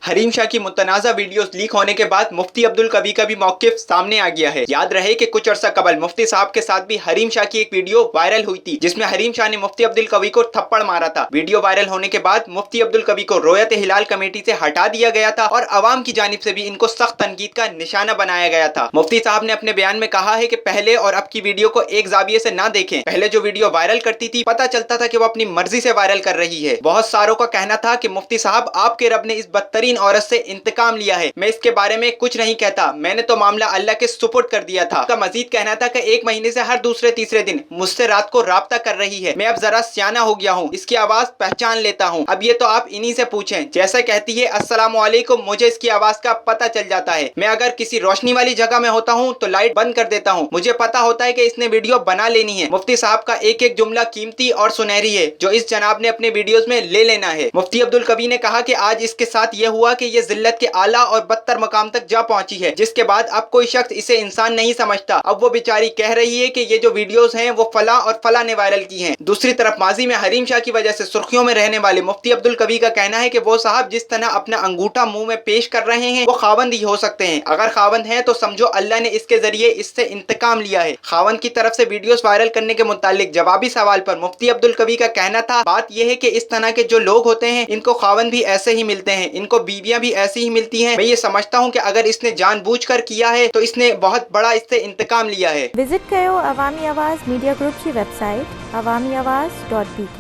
हरीम शाह की मुतनाज़ा videos leak होने के बाद मुफ्ती अब्दुल कवी का भी मौक़िफ़ सामने आ गया है। याद रहे कि कुछ अर्सा कबल मुफ्ती साहब के साथ भी हरीम शाह की एक वीडियो वायरल हुई थी, जिसमें हरीम शाह ने मुफ्ती अब्दुल कवी को थप्पड़ मारा था। वीडियो वायरल होने के बाद मुफ्ती अब्दुल कवी को रोयत हिलाल कमेटी से हटा दिया गया था और अवाम की जानिब से भी इनको सख्त तनकीद का निशाना बनाया गया था। मुफ्ती साहब ने अपने बयान में कहा है कि पहले और अब की वीडियो को एक जाविये से ना देखें। पहले जो वीडियो वायरल करती थी पता चलता था कि वो अपनी मर्जी से वायरल कर रही है। बहुत सारों का कहना था कि मुफ्ती साहब आपके रब ने इस बदतरीन औरत से इंतकाम लिया है, मैं इसके बारे में कुछ नहीं कहता, मैंने तो मामला अल्लाह के सुपुर्द कर दिया था। उसका मजीद कहना था कि 1 महीने से हर दूसरे तीसरे दिन मुझसे रात को राब्ता कर रही है, मैं अब जरा सियाना हो गया हूँ, इसकी आवाज पहचान लेता हूँ। अब ये तो आप इन्हीं से पूछें। जैसे कहती है अस्सलामु अलैकुम, मुझे इसकी आवाज का पता चल जाता है। मैं अगर किसी रोशनी वाली जगह में होता हूँ तो लाइट बंद कर देता हूँ, मुझे पता होता है कि इसने वीडियो बना लेनी है। मुफ्ती साहब का एक एक जुमला कीमती और सुनहरी है, जो इस जनाब ने अपने वीडियोस में ले लेना है। मुफ्ती अब्दुल कवी ने कहा कि आज इसके साथ यह हुआ कि ये जिल्लत के आला और बदतर मकाम तक जा पहुंची है, जिसके बाद अब कोई शख्स इसे इंसान नहीं समझता। अब वो बेचारी कह रही है कि ये जो वीडियोस हैं वो फला और फला ने वायरल की हैं। दूसरी तरफ माजी में हरीम शाह की वजह से सुर्खियों में रहने वाले मुफ्ती अब्दुल कवी का कहना है कि वो साहब जिस तरह अपना अंगूठा मुंह में पेश कर रहे हैं वो खावंद ही हो सकते हैं। अगर खावंद हैं तो समझो अल्लाह ने इसके जरिए इससे इंतकाम लिया है। खावंद की तरफ से वीडियोस वायरल करने के मुतालिक जवाबी सवाल पर मुफ्ती अब्दुल कवी का कहना था, बात यह है कि इस तरह के जो लोग होते हैं इनको खावंद भी ऐसे ही मिलते हैं, इनको बीवियां भी ऐसी ही मिलती हैं। मैं ये समझता हूँ कि अगर इसने जानबूझकर किया है तो इसने बहुत बड़ा इससे इंतकाम लिया है। विजिट करो अवामी आवाज़ मीडिया ग्रुप की वेबसाइट awamiawaz.pk